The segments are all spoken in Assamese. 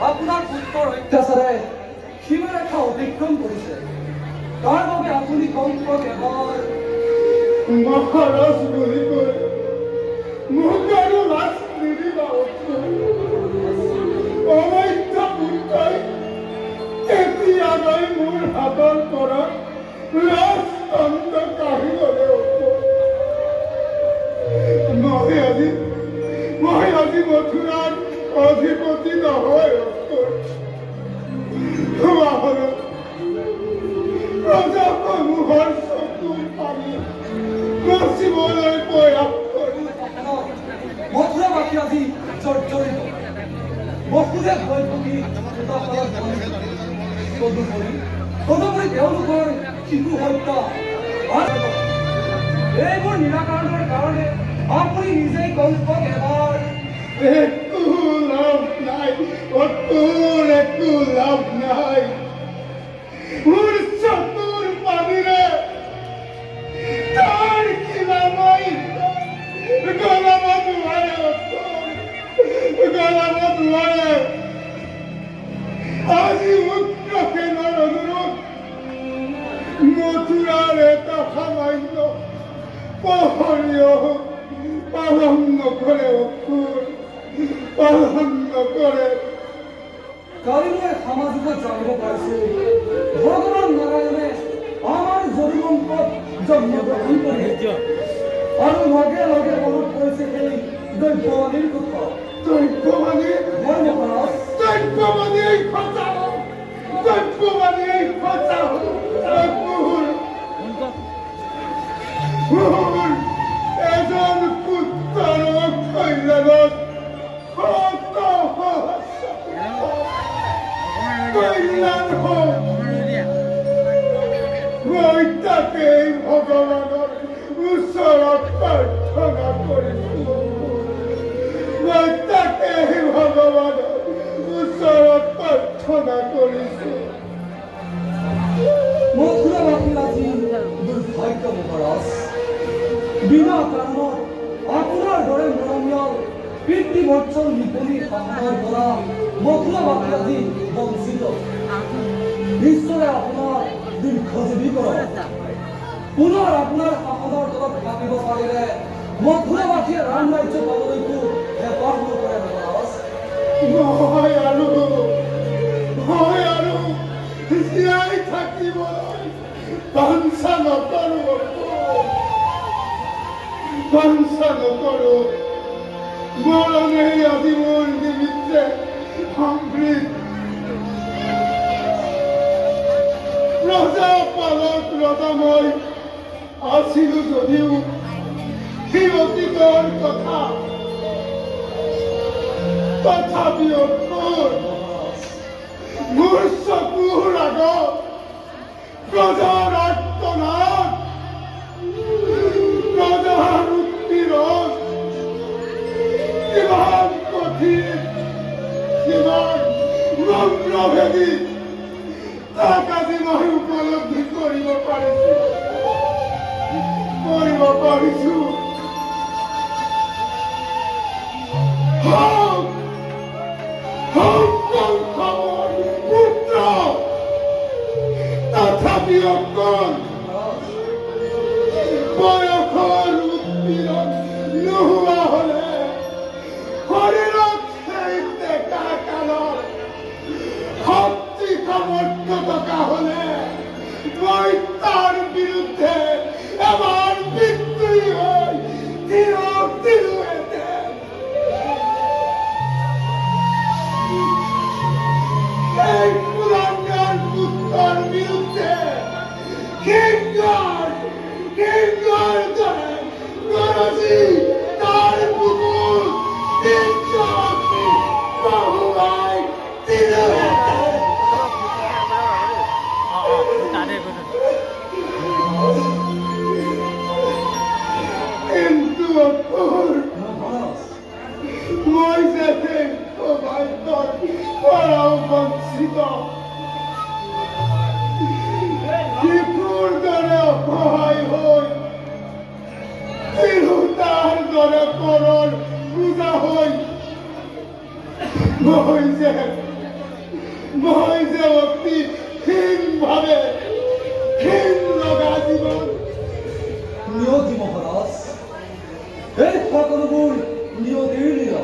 আপনাৰ পুত্ৰৰ অত্যাচাৰে সীমাৰেখা অতিক্ৰম কৰিছে তাৰ বাবে আপুনি কংসক এবাৰ মহাৰাজ বুলি কৈ মোক আৰু লাজ নিদিবা অবৈধ পুত্ৰই কেতিয়াবাই মোৰ হাতৰ পৰা ৰাজতন্ত্ৰ কাঢ়ি ল'লে মই আজি মথুৰাৰ অধিপতি নহয় প্ৰজাসমূহৰ চকুৰ পানী গচিবলৈ প্ৰয়াস কৰি মথুৰাবাসী আজি জৰ্জৰিত মকুৰে ভয় ভুগি তদুপৰি তেওঁলোকৰ শিশু হত্যা এইবোৰ নিৰাকৰণৰ কাৰণে আপুনি নিজেই কংসক এবাৰ একো লাভ নাই একো লাভ নাই মোৰ চকুৰ পানীৰে তাৰ কিবা মই গলাব নোৱাৰে আজি উত্তৰসেনৰ অনুৰোধ মথুৰাৰ এটা সামান্য প্ৰহৰীয় পালন নকৰে পালন নকৰে কালি মই সামাজিকত জানিব পাৰিছো ভগৱান নাৰায়ণে আমাৰ জৰিমম্পদ জন্মগ্ৰহণ কৰি আৰু লগে লগে মনত পৰিছে সেই দৈব্যৱাণীৰ কথা দৈব্যৱাণী এজন পুত্ৰৰ কল্যাণত কল্যাণ হওক মই তাকেই ভগৱানৰ ওচৰত প্ৰাৰ্থনা কৰিছো মই তাকেই ভগৱানৰ ওচৰত প্ৰাৰ্থনা কৰিছো মথুৰাবাসীৰ আজি দুৰ্ভাগ্য মহাৰাজ বিনা কাৰণত আপোনাৰ দৰে মৰমীয়াল পিতৃবৎসল নিপুণী শাসনৰ পৰা মথুৰাবাসী আজি বঞ্চিত ঈশ্বৰে আপোনাৰ দীৰ্ঘজীৱী কৰক পুনৰ আপোনাৰ শাসনৰ তলত থাকিব পাৰিলে মথুৰাবাসীয়ে ৰাম ৰাজ্য পাবলৈকো হেঁপাহ নকৰে মহাৰাজ মই আৰু জীয়াই থাকিবলৈ বাঞ্ছা নকৰো মৰণেই আজি মোৰ নিমিত্তে সমৃদ্ধ প্ৰজাপালক ৰজা মই আছিলো যদিও সেই অতীতৰ কথা তথাপিও মোৰ চকুৰ আগত প্ৰজাৰ আৰ্তনাদ প্ৰজাৰ উৎপীড়ন কিমান কঠিন কিমান মন্ত্ৰভেদী তাক আজি মই উপলব্ধি কৰিব পাৰিছো পুত্ৰ তথাপি অকল বয়সৰ উৎপীড়ন নোহোৱা হলে শৰীৰত সেই ডেকা কালৰ শক্তি সামৰ্থ্য থকা হলে মই তাৰ বিৰুদ্ধে এবাৰ বিদ্ৰোহী হৈ থিয় দিলোহেঁতেন এই কুলাঙ্গাৰ পুত্ৰৰ বিৰুদ্ধে সিংহৰ দৰে গৰজি তাৰ বুকুত বহুৱাই দিলোহেঁতেন কিন্তু মই যে সৌভাগ্যৰ পৰাও বঞ্চিত মই যে অতি হীনভাৱে হীন লগা জীৱন নিয়তি মহাৰাজ এই সকলোবোৰ নিয়তিৰ লীলা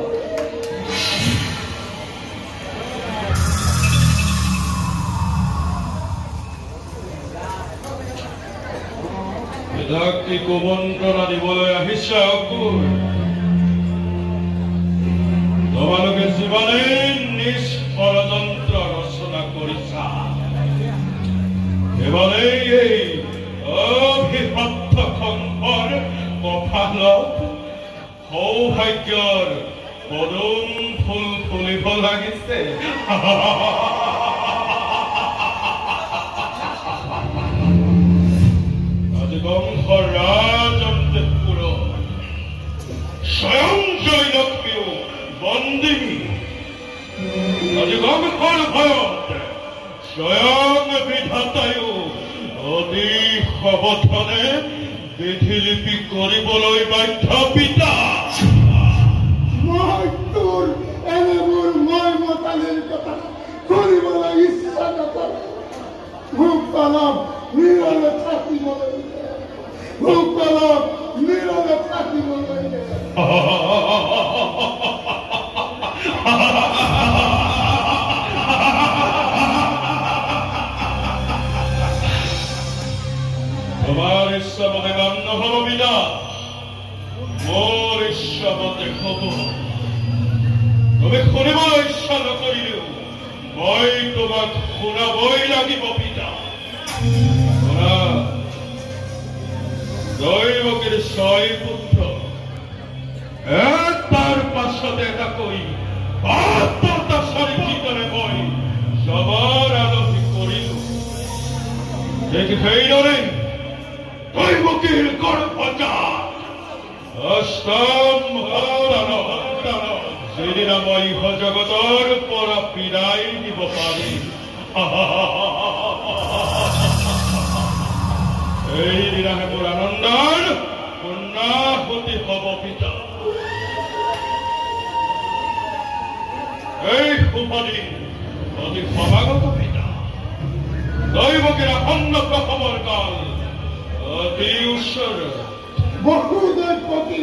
কি কুমন্ত্ৰণা দিবলৈ আহিছে অকুৰ তোমালোকে জীৱনেই নিজ ষড়যন্ত্ৰ ৰচনা কৰিছা কেৱলেই এই অভিশপ্ত কংসৰ কপালত সৌভাগ্যৰ পদুম ফুল ফুলিব লাগিছে কংসৰ ৰাজপুৰ স্বয়ং জয়লক্ষ্মীও বন্দী আজি কংসৰ ভয়ত স্বয়ং বিধাতায়ো অতি সাৱধানে বিধিলিপি কৰিবলৈ বাধ্য পিতা মই তোৰ এনেবোৰ মই মতালিৰ কথা কৰিবলৈ ইচ্ছা নকৰোঁ মোক অলপ নীৰৱে থাকিবলৈ মোক অলপ নীৰৱে থাকিবলৈ তোমাৰ ইচ্ছামতে কাম নহব বিনা মোৰ ইচ্ছামতে হব তুমি শুনিবলৈ ইচ্ছা নকৰিলেও মই তোমাক শুনাবই লাগিব পিতা শুনা দৈৱকীৰ 6 পুত্ৰ এটাৰ পাছতে এটাকৈ 72টা চৰিত্ৰে মই সবৰ আলহী কৰিলো ঠিক সেইদৰে দৈৱকীৰ গৰ্ভজাত অষ্টম সন্তান যিদিনা মই জগতৰ পৰা বিদায় দিব পাৰিম এইদিনাহে মোৰ আনন্দৰ পূৰ্ণাহুতি হব পিতা এই শুভদিন অতি সমাগত পিতা দৈৱকীৰ আসন্ন প্ৰসৱৰ কাল অতি ওচৰ বহুদেৰ প্ৰতি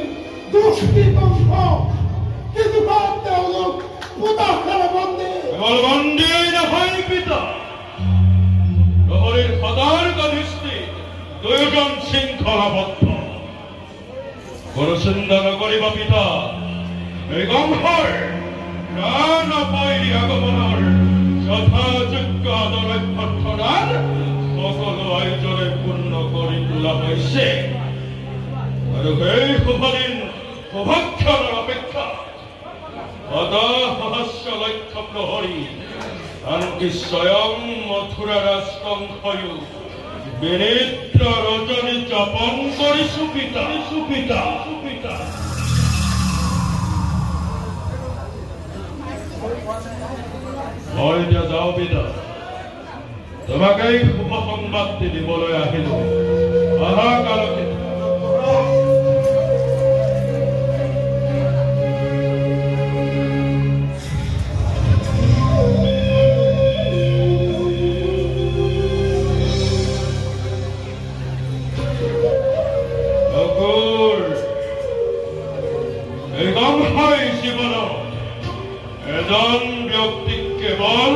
দুষ্টি কংস কিন্তু তেওঁলোক পুতাখানা বন্দী কেৱল বন্দী নহয় পিতা নহৰীৰ সদাৰ কনিষ্ঠিত দুয়োজন শৃংখলাবদ্ধ কোনো চিন্তা নকৰিবা পিতা এই কংসৰ প্ৰাণ পৈৰী আগমনৰ যথাযোগ্য আদৰ অভ্যৰ্থনাৰ সকলো আয়োজনে পূৰ্ণ কৰি তোলা হৈছে আৰু সেই শুভদিন শুভক্ষণৰ অপেক্ষা সহস্ৰ লক্ষ প্ৰহৰী আনকি স্বয়ং মথুৰা ৰাজকংসয়ো বিনিদ্ৰ ৰজনী যাপন কৰিছো পিতা মই এতিয়া যাওঁ পিতা তোমাক এই শুভ সংবাদটি দিবলৈ আহিলো অহাকালকে এই কংসই জীৱনত এজন ব্যক্তিক কেৱল